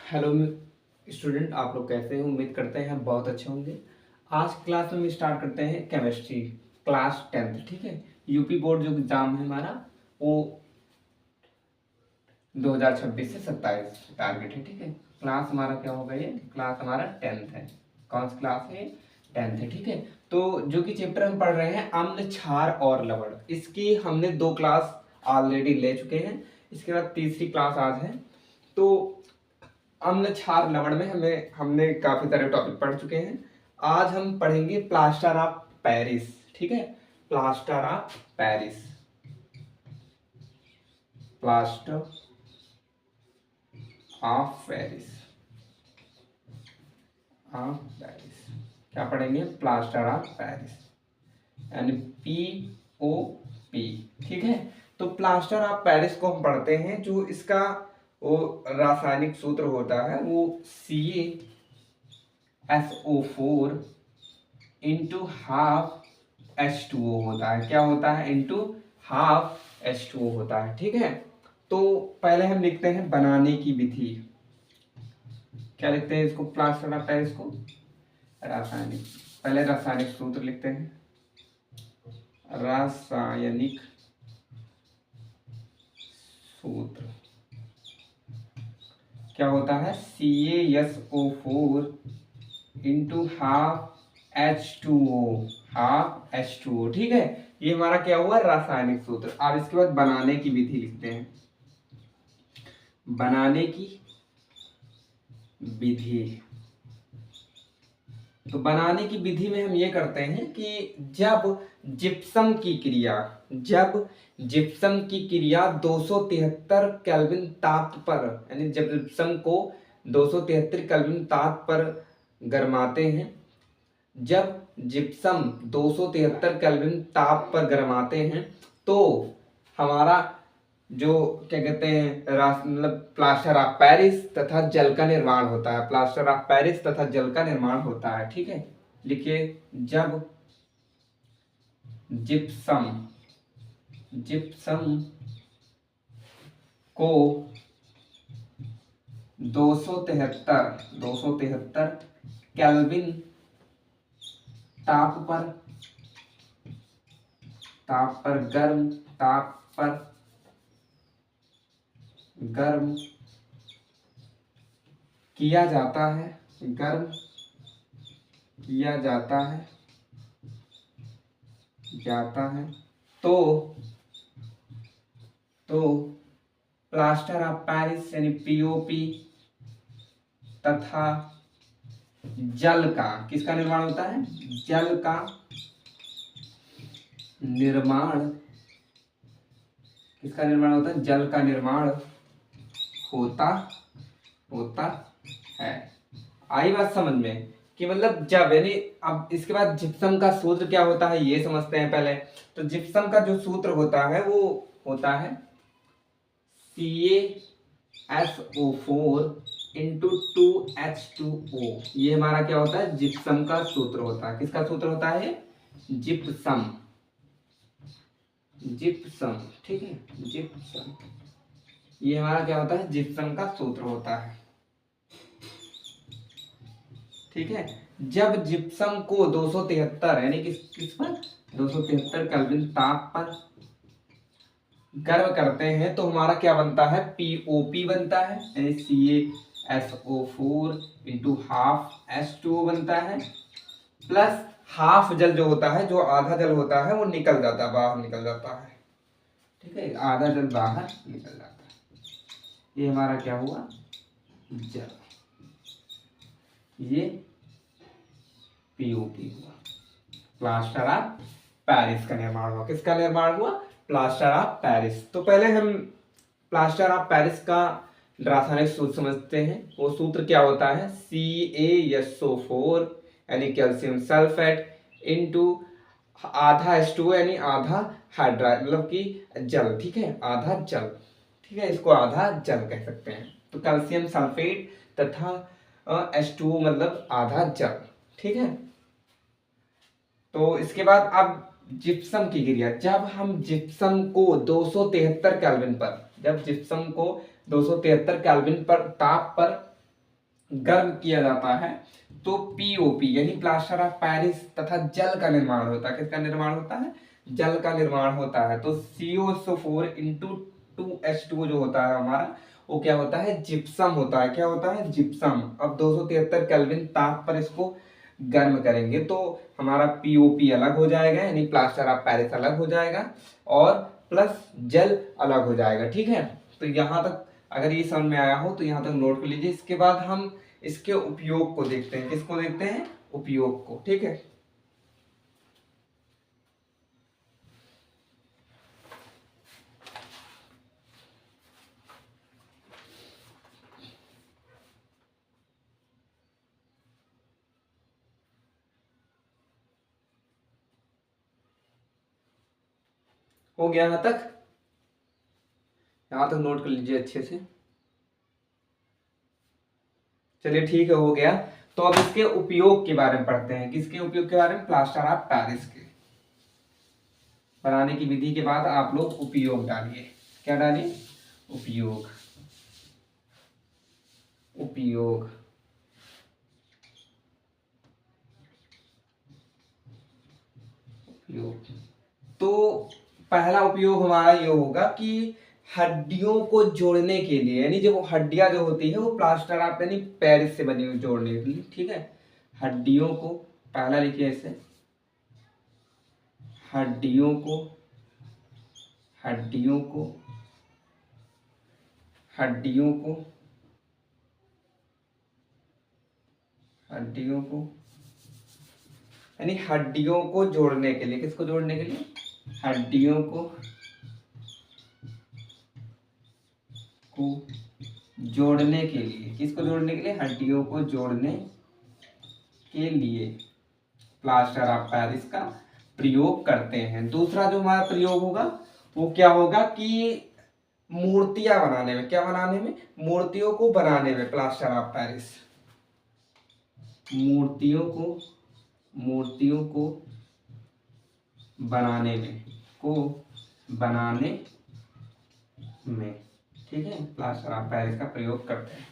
Hello student, आप लोग कैसे हैं? उम्मीद करते हैं बहुत अच्छे होंगे। आज क्लास में हम स्टार्ट करते हैं केमिस्ट्री क्लास 10th। ठीक है, यूपी बोर्ड जो एग्ज़ाम है हमारा वो 2026 से 27 टारगेट है। ठीक है, क्लास हमारा क्या होगा? ये क्लास हमारा 10th है। कौन सी क्लास है? 10th है। ठीक है, तो जो कि चैप्टर हम पढ़ रहे हैं अम्ल क्षार और लवण, इसकी हमने 2 क्लास ऑलरेडी ले चुके हैं। इसके बाद तीसरी क्लास आज है। तो अम्ल क्षार लवण में हमने काफी सारे टॉपिक पढ़ चुके हैं। आज हम पढ़ेंगे प्लास्टर ऑफ पेरिस। ठीक है, plaster of Paris, plaster of Paris, of Paris. क्या पढ़ेंगे? प्लास्टर ऑफ पेरिस, यानी POP। ठीक है, तो प्लास्टर ऑफ पेरिस को हम पढ़ते हैं। जो इसका वो रासायनिक सूत्र होता है वो CaSO4 इंटू हाफ H2O होता है। क्या होता है? इंटू हाफ H2O होता है। ठीक है, तो पहले हम लिखते हैं बनाने की विधि। क्या लिखते हैं इसको? प्लास्टर ऑफ पेरिस को रासायनिक, पहले रासायनिक सूत्र लिखते हैं। रासायनिक सूत्र क्या होता है? CaSO4 into half H2O, half H2O। ठीक है, ये हमारा क्या हुआ? रासायनिक सूत्र। अब इसके बाद बनाने की विधि लिखते हैं। बनाने की विधि, तो बनाने की विधि में हम ये करते हैं कि जब जिप्सम की क्रिया 273 केल्विन ताप पर, यानी जब जिप्सम को 273 केल्विन ताप पर गरमाते हैं, जब जिप्सम 273 केल्विन ताप पर गरमाते हैं तो हमारा जो क्या कहते हैं मतलब प्लास्टर ऑफ पेरिस तथा जल का निर्माण होता है। प्लास्टर ऑफ पेरिस तथा जल का निर्माण होता है। ठीक है, लिखिए। जब जिप्सम जिप्सम को 273 केल्विन ताप पर गर्म किया जाता है, तो प्लास्टर ऑफ पेरिस यानी POP तथा जल का, किसका निर्माण होता है? जल का निर्माण, किसका निर्माण होता है? जल का निर्माण होता है। आई बात समझ में कि मतलब जब, यानी अब इसके बाद जिप्सम का सूत्र क्या होता है ये समझते हैं पहले। तो जिप्सम का जो सूत्र होता है वो होता है CaSO4 इंटू 2H2O। ये हमारा क्या होता है? जिप्सम का सूत्र होता है। किसका सूत्र होता है? जिप्सम। ठीक है, जिप्सम, ये हमारा क्या होता है? जिप्सम का सूत्र होता है। ठीक है, जब जिप्सम को 273 यानी किस पर 273 केल्विन ताप पर गर्म करते हैं तो हमारा क्या बनता है? POP बनता है, यानी CaSO4 इंटू हाफ H2O बनता है, प्लस हाफ जल जो होता है, जो आधा जल होता है वो निकल जाता है, बाहर निकल जाता है। ठीक है, आधा जल बाहर निकल जाता है। ये हमारा क्या हुआ? जल। ये POP हुआ, प्लास्टर ऑफ पेरिस का निर्माण हुआ। किसका निर्माण हुआ? Plaster of Paris. तो पहले हम प्लास्टर ऑफ पेरिस का रासायनिक सूत्र समझते हैं। वो सूत्र क्या होता है? CaSO4 यानी कैल्शियम सल्फेट इंटू आधा H2O यानी आधा हाइड्राइड, मतलब कि जल। ठीक है, आधा जल। ठीक है, इसको आधा जल कह सकते हैं। तो कैल्शियम सल्फेट तथा H2O मतलब आधा जल। ठीक है, तो इसके बाद अब जिप्सम की क्रिया। जब हम जिप्सम को 273 केल्विन पर, जब जिप्सम को 273 केल्विन पर ताप पर गर्म किया जाता है तो पीओपी यानी प्लास्टर ऑफ पेरिस तथा जल का निर्माण होता है। किसका निर्माण होता है? जल का निर्माण होता है। तो COSO4 इंटू 2H2 जो होता है हमारा, वो क्या होता है? जिप्सम होता है। क्या होता है? जिप्सम। अब 273 केल्विन ताप पर इसको गर्म करेंगे तो हमारा पीओपी अलग हो जाएगा, यानी प्लास्टर ऑफ पेरिस अलग हो जाएगा, और प्लस जल अलग हो जाएगा। ठीक है, तो यहाँ तक अगर ये समझ में आया हो तो यहाँ तक नोट कर लीजिए। इसके बाद हम इसके उपयोग को देखते हैं। किसको देखते हैं? उपयोग को। ठीक है, हो गया यहाँ तक? यहाँ तक नोट कर लीजिए अच्छे से। चलिए ठीक है, हो गया। तो अब इसके उपयोग के बारे में पढ़ते हैं। किसके उपयोग के बारे में? प्लास्टर ऑफ पेरिस के बनाने की विधि के बाद आप लोग उपयोग डालिए। क्या डालिए? उपयोग। उपयोग उपयोग तो पहला उपयोग हमारा ये होगा कि हड्डियों को जोड़ने के लिए, यानी जो हड्डियां जो होती है वो प्लास्टर ऑफ यानी पेरिस से बनी हुई जोड़ने के लिए। ठीक है, हड्डियों को पहला लिखिए ऐसे, हड्डियों को हड्डियों को हड्डियों को हड्डियों को यानी हड्डियों को जोड़ने के लिए। किसको जोड़ने के लिए? हड्डियों को जोड़ने के लिए। किसको जोड़ने के लिए? हड्डियों को जोड़ने के लिए प्लास्टर ऑफ पेरिस का प्रयोग करते हैं। दूसरा जो हमारा प्रयोग होगा वो क्या होगा कि मूर्तियां बनाने में। क्या बनाने में? मूर्तियों को बनाने में प्लास्टर ऑफ पेरिस। मूर्तियों को बनाने में ठीक है, प्लास्टर ऑफ पेरिस का प्रयोग करते हैं।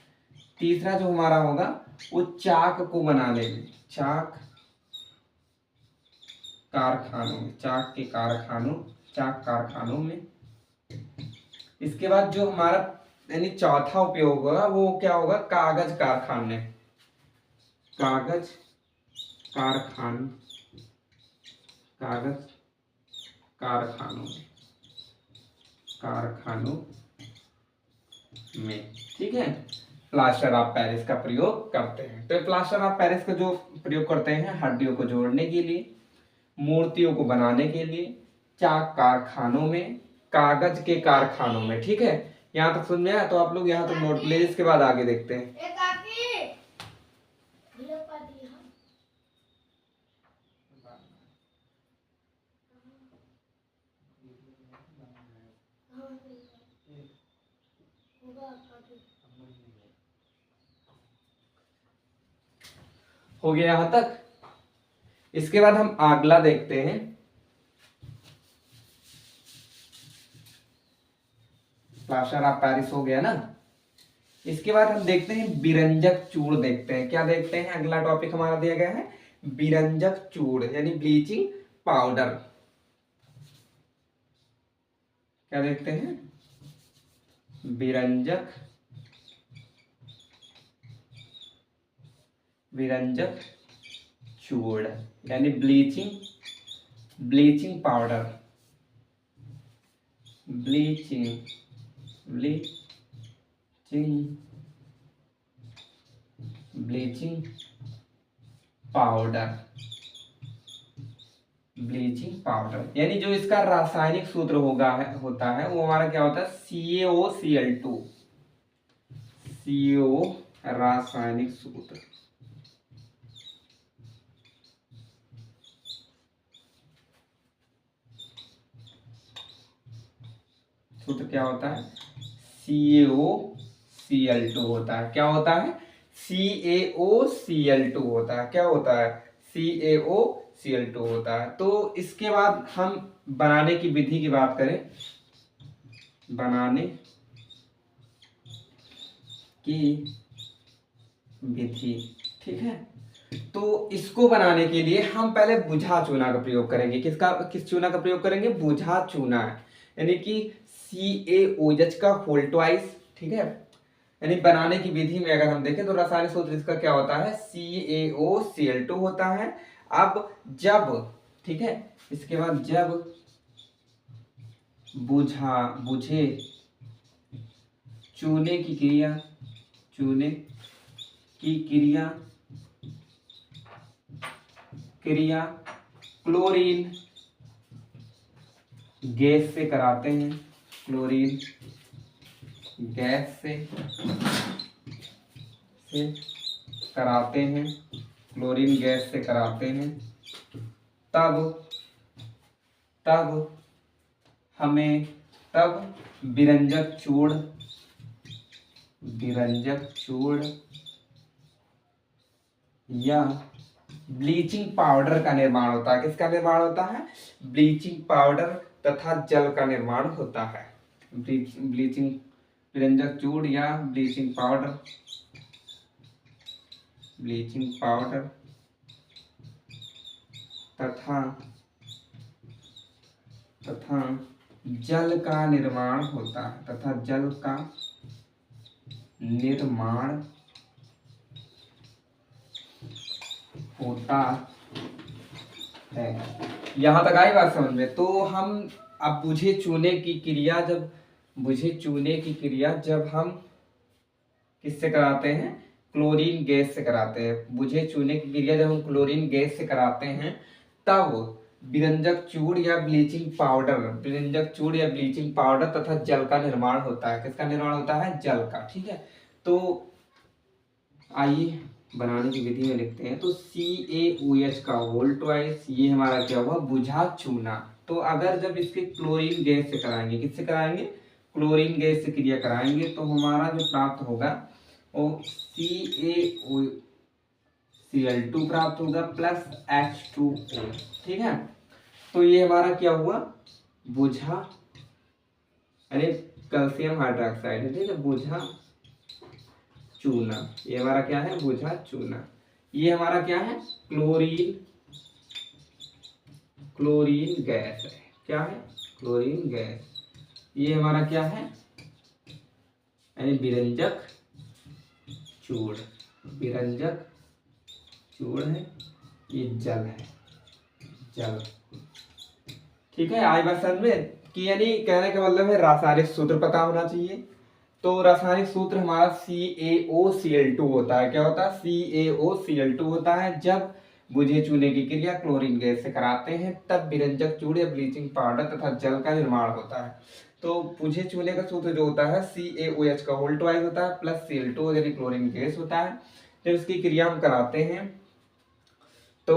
तीसरा जो हमारा होगा वो चाक को बनाने में, चाक कारखानों में। इसके बाद जो हमारा यानी चौथा उपयोग होगा वो क्या होगा? कागज कारखानों में। ठीक है, प्लास्टर ऑफ पेरिस का प्रयोग करते हैं। तो प्लास्टर ऑफ पेरिस का जो प्रयोग करते हैं हड्डियों को जोड़ने के लिए, मूर्तियों को बनाने के लिए, चाक कारखानों में, कागज के कारखानों में। ठीक है, यहाँ तक समझ में आया? तो आप लोग यहाँ तक नोट ले, इसके बाद आगे देखते हैं। हो गया यहां तक? इसके बाद हम अगला देखते हैं। प्लास्टर ऑफ पेरिस हो गया ना। इसके बाद हम देखते हैं विरंजक चूड़ देखते हैं। क्या देखते हैं? अगला टॉपिक हमारा दिया गया है विरंजक चूड़ यानी ब्लीचिंग पाउडर। क्या देखते हैं? विरंजक चूड़ यानी ब्लीचिंग पाउडर। ब्लीचिंग पाउडर यानी जो इसका रासायनिक सूत्र होता है वो हमारा क्या होता है? CaOCl2। CO रासायनिक सूत्र। सूत्र क्या होता है? CaOCl2 होता है। क्या होता है? CaOCl2 होता है। क्या होता है? CaOCl2 होता है। तो इसके बाद हम बनाने की विधि की बात करें। बनाने की विधि। ठीक है, तो इसको बनाने के लिए हम पहले बुझा चूना का प्रयोग करेंगे। किस चूना का प्रयोग करेंगे? बुझा चूना, यानी कि CaOH का होल ट्वाइस। ठीक है, यानी बनाने की विधि में अगर हम देखें तो रासायनिक सूत्र इसका क्या होता है? CaOCl2 होता है। अब जब, ठीक है, इसके बाद जब बुझे चूने की क्रिया क्लोरीन गैस से कराते हैं, क्लोरीन गैस से कराते हैं, क्लोरीन गैस से कराते हैं, तब विरंजक चूड़ या ब्लीचिंग पाउडर का निर्माण होता है। किसका निर्माण होता है? ब्लीचिंग पाउडर तथा जल का निर्माण होता है। ब्लीचिंग, विरंजक चूड़ या ब्लीचिंग पाउडर तथा जल का निर्माण होता है। यहां तक आई बात समझ में? तो हम अब बुझे चूने की क्रिया जब हम किससे कराते हैं? क्लोरीन गैस से कराते हैं। बुझे चूने की क्रिया जब हम क्लोरीन गैस से कराते हैं तब विरंजक चूड़ या ब्लीचिंग पाउडर तथा जल का निर्माण होता है। किसका निर्माण होता है? जल का। ठीक है, तो आइए बनाने की विधि में लिखते हैं। तो CaOH का होल ट्वाइस, ये हमारा क्या हुआ? बुझा चूना। तो अगर जब इसके क्लोरीन गैस से कराएंगे, किससे कराएंगे? क्लोरीन गैस से क्रिया कराएंगे, तो हमारा जो प्राप्त होगा वो CaCl2 प्राप्त होगा प्लस H2O। ठीक है, तो ये हमारा क्या हुआ? बुझा, अरे कैल्शियम हाइड्रोक्साइड है। ठीक है, बुझा चूना, ये हमारा क्या है? बुझा चूना। ये हमारा क्या है? क्लोरीन गैस है। क्या है? Chlorine gas. ये हमारा क्या है? यानी विरंजक चूड़ है। ये जल है, जल। ठीक है, आई बात समझ में? कि यानी कहने का मतलब है रासायनिक सूत्र पता होना चाहिए। तो रासायनिक सूत्र हमारा CaOCl2 होता है। क्या होता है? CaOCl2 होता है। जब बुझे चूने की क्रिया क्लोरीन गैस से कराते हैं तब विरंजक चूड़ या ब्लीचिंग पाउडर तथा जल का निर्माण होता है। तो बुझे चूने का सूत्र जो होता है CaOH का होल ट्वाइस होता है प्लस Cl2 यानी क्लोरीन गैस होता है। जब इसकी क्रिया हम कराते हैं तो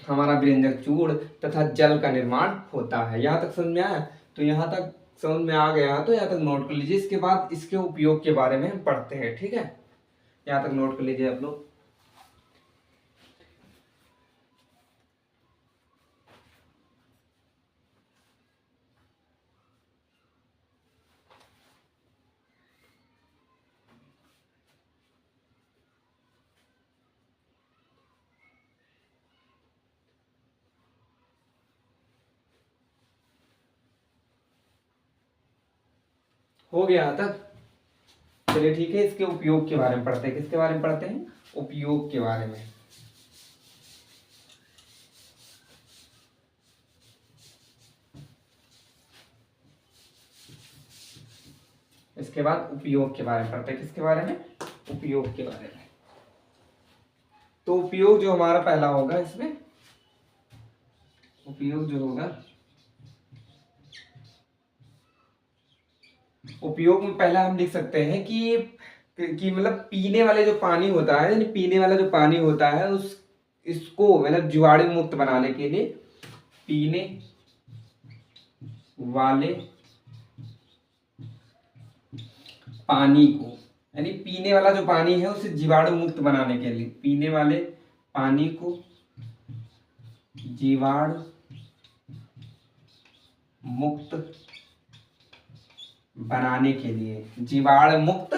हमारा विरंजक चूड़ तथा जल का निर्माण होता है। यहाँ तक समझ में आया? तो यहाँ तक समझ में आ गया तो यहाँ तक नोट कर लीजिए। इसके बाद इसके उपयोग के बारे में हम पढ़ते हैं। ठीक है, यहाँ तक नोट कर लीजिए आप लोग। हो गया यहाँ तक? चलिए ठीक है, इसके उपयोग के बारे में पढ़ते हैं। किसके बारे में पढ़ते हैं? उपयोग के बारे में। इसके बाद उपयोग के बारे में पढ़ते हैं। किसके बारे में? उपयोग के बारे में। तो उपयोग जो हमारा पहला होगा, इसमें उपयोग जो होगा, उपयोग में पहला हम लिख सकते हैं कि मतलब पीने वाले जो पानी होता है, यानी पीने वाला जो पानी होता है उस इसको मतलब जीवाणु मुक्त बनाने के लिए पीने वाले पानी को, यानी पीने वाला जो पानी है उसे जीवाणु मुक्त बनाने के लिए, पीने वाले पानी को जीवाणु मुक्त बनाने के लिए, जीवाणु मुक्त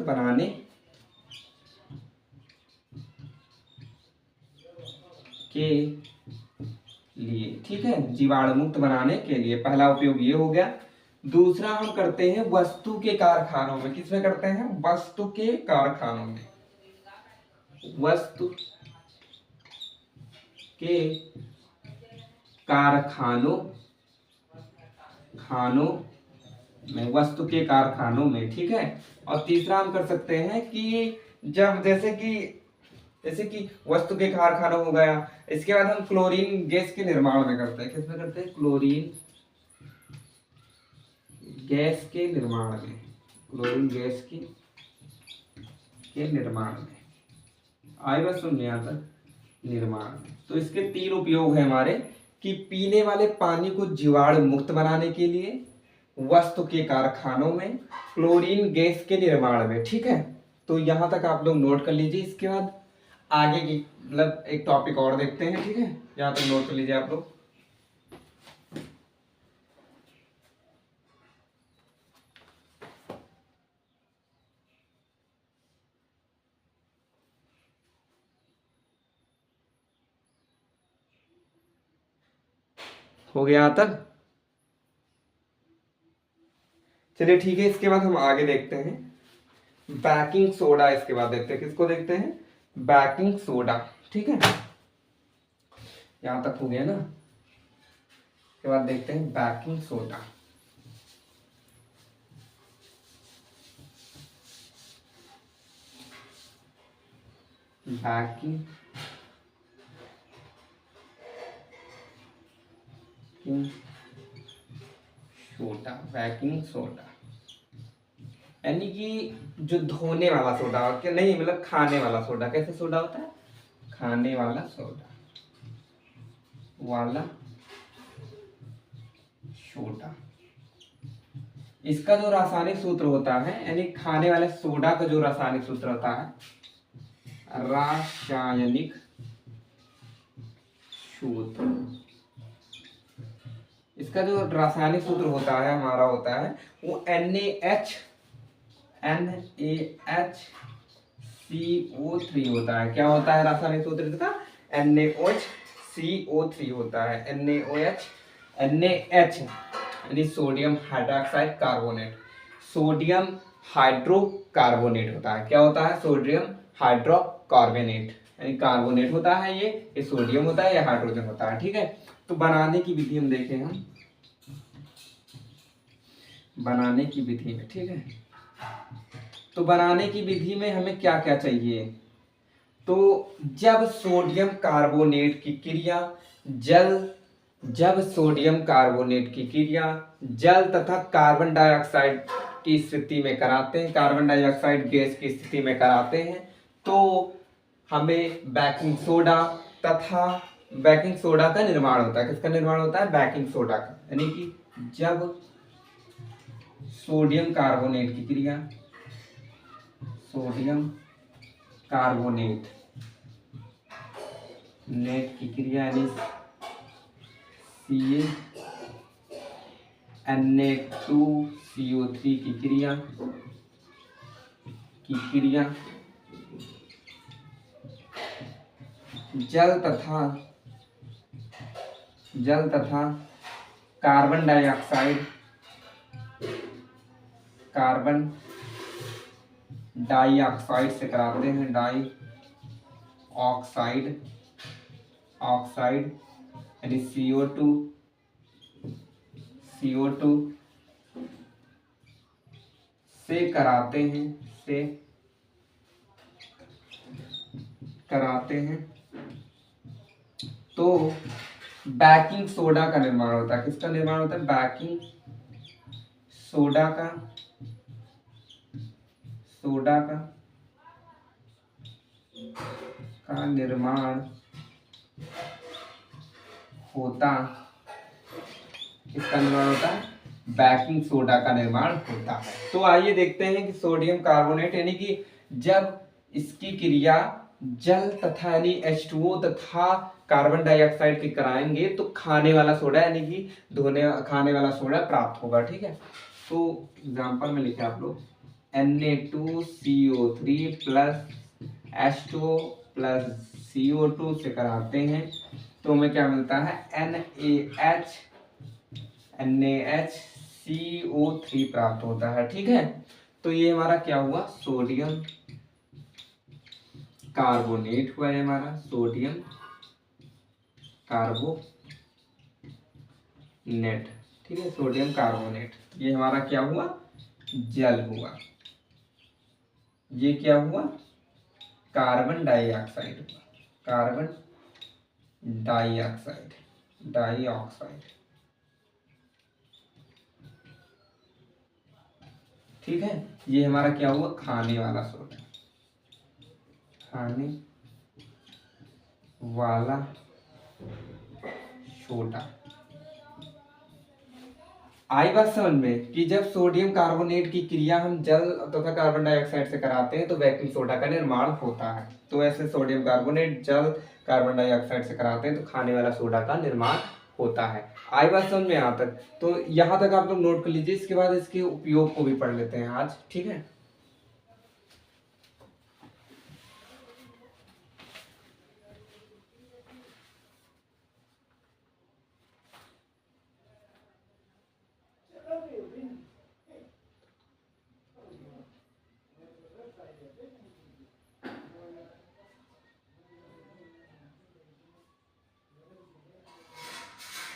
बनाने के लिए, ठीक है, जीवाणु मुक्त बनाने के लिए। पहला उपयोग ये हो गया। दूसरा हम करते हैं वस्तु के कारखानों में। किसमें करते हैं? वस्तु के कारखानों में। वस्तु के कारखानों में, वस्तु के कारखानों में, ठीक है। और तीसरा हम कर सकते हैं कि जब जैसे कि वस्तु के कारखानों हो गया, इसके बाद हम क्लोरीन गैस के निर्माण में करते हैं। किसमें करते हैं? क्लोरीन गैस के निर्माण में। क्लोरीन गैस के निर्माण में आई बात सुन में यहाँ तक? निर्माण में। तो इसके 3 उपयोग है हमारे कि पीने वाले पानी को जीवाणु मुक्त बनाने के लिए, वस्तु के कारखानों में, क्लोरीन गैस के निर्माण में, ठीक है। तो यहां तक आप लोग नोट कर लीजिए। इसके बाद आगे की मतलब एक टॉपिक और देखते हैं, ठीक है। यहां तक नोट कर लीजिए आप लोग। हो गया यहां तक? चलिए ठीक है। इसके बाद हम आगे देखते हैं बेकिंग सोडा। इसके बाद देखते हैं, किसको देखते हैं? बेकिंग सोडा, ठीक है। यहां तक हो गया ना। इसके बाद देखते हैं baking soda. Baking soda, baking soda यानी कि जो धोने वाला सोडा, क्या नहीं, मतलब खाने वाला सोडा। कैसे सोडा होता है? खाने वाला सोडा इसका जो रासायनिक सूत्र होता है, यानी खाने वाले सोडा का जो रासायनिक सूत्र होता है, रासायनिक सूत्र, इसका जो रासायनिक सूत्र होता है हमारा होता है वो NaHCO3 होता है। क्या होता है रासायनिक सूत्र इसका? NaOH होता है। NaH यानी sodium hydroxide carbonate. Sodium hydrocarbonate होता है। क्या होता है? सोडियम हाइड्रोकार्बोनेट, यानी कार्बोनेट होता है। ये सोडियम होता है, ये हाइड्रोजन होता है, ठीक है। तो बनाने की विधि हम देखें, हम बनाने की विधि में, ठीक है। तो बनाने की विधि में हमें क्या क्या चाहिए? तो जब सोडियम कार्बोनेट की क्रिया जल तथा कार्बन डाइऑक्साइड की स्थिति में कराते हैं, कार्बन डाइऑक्साइड गैस की स्थिति में कराते हैं, तो हमें बेकिंग सोडा का निर्माण होता है। किसका निर्माण होता है? बेकिंग सोडा का। यानी कि जब सोडियम कार्बोनेट की क्रिया, यानी Na2CO3 की क्रिया जल तथा कार्बन डाइऑक्साइड से कराते हैं। ऑक्साइड यानी CO2 से कराते हैं तो बेकिंग सोडा का निर्माण होता है। किसका निर्माण होता है? बेकिंग सोडा का निर्माण होता। किसका निर्माण होता है? बेकिंग सोडा का निर्माण होता है। तो आइए देखते हैं कि सोडियम कार्बोनेट यानी कि जब इसकी क्रिया जल तथा यानी H2O तथा कार्बन डाइऑक्साइड की कराएंगे तो खाने वाला सोडा यानी कि खाने वाला सोडा प्राप्त होगा, ठीक है। तो एग्जांपल में लिखे आप लोग Na2CO3 plus H2O plus CO2 से कराते हैं तो हमें क्या मिलता है, NaHCO3 प्राप्त होता है। ठीक है, तो ये हमारा क्या हुआ, सोडियम कार्बोनेट हुआ है हमारा, सोडियम कार्बोनेट। ठीक है, सोडियम कार्बोनेट, ये हमारा क्या हुआ, जल हुआ। ये क्या हुआ, कार्बन डाइऑक्साइड हुआ, कार्बन डाइऑक्साइड, डाइऑक्साइड। ठीक है, ये हमारा क्या हुआ, खाने वाला सोडा, खाने वाला सोडा। आई बात समझ में कि जब सोडियम कार्बोनेट की क्रिया हम जल तथा कार्बन डाइऑक्साइड से कराते हैं तो वैक्यूम सोडा का निर्माण होता है। तो ऐसे सोडियम कार्बोनेट जल कार्बन डाइऑक्साइड से कराते हैं तो खाने वाला सोडा का निर्माण होता है। आई बात समझ में यहाँ तक, तो यहाँ तक आप लोग नोट कर लीजिए, इसके बाद इसके उपयोग को भी पढ़ लेते हैं आज। ठीक है,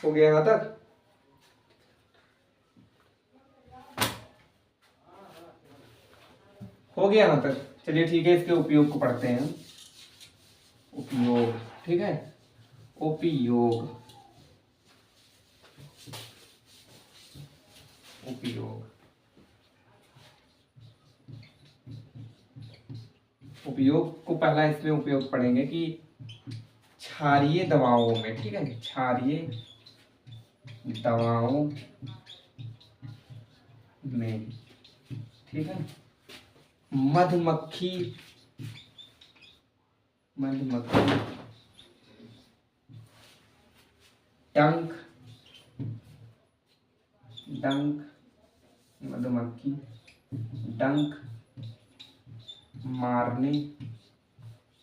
हो गया यहाँ तक। हो गया यहाँ तक, चलिए ठीक है, इसके उपयोग को पढ़ते हैं। उपयोग, ठीक है, उपयोग, उपयोग, उपयोग को पहला इसमें उपयोग पढ़ेंगे कि क्षारीय दवाओं में, ठीक है, क्षारीय दवाओं में, ठीक है, मधुमक्खी, मधुमक्खी डंक, डंक, मधुमक्खी डंक मारने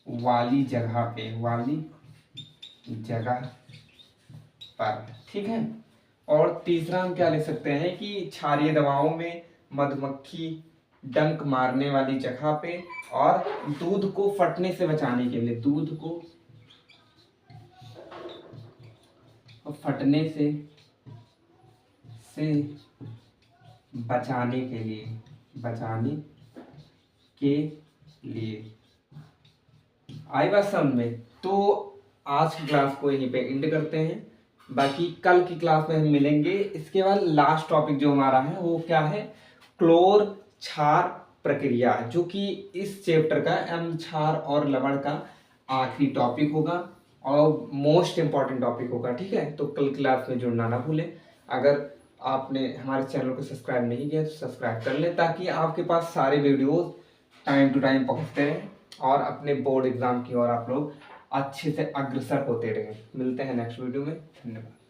वाली जगह पे, वाली जगह पर। ठीक है, और तीसरा हम क्या लिख सकते हैं कि क्षारीय दवाओं में मधुमक्खी डंक मारने वाली जगह पे, और दूध को फटने से बचाने के लिए, दूध को फटने से बचाने के लिए, बचाने के लिए। आई बात समझ में? तो आज की क्लास को यहीं पे एंड करते हैं, बाकी कल की क्लास में हम मिलेंगे। इसके बाद लास्ट टॉपिक जो हमारा है वो क्या है, क्लोर क्षार प्रक्रिया, जो कि इस चैप्टर का अम्ल क्षार और लवण का आखिरी टॉपिक होगा और मोस्ट इम्पॉर्टेंट टॉपिक होगा। ठीक है, तो कल क्लास में जुड़ना ना भूलें। अगर आपने हमारे चैनल को सब्सक्राइब नहीं किया तो सब्सक्राइब कर लें, ताकि आपके पास सारे वीडियोस टाइम टू टाइम पहुंचते रहें और अपने बोर्ड एग्जाम की ओर आप लोग अच्छे से अग्रसर होते रहें। मिलते हैं नेक्स्ट वीडियो में, धन्यवाद।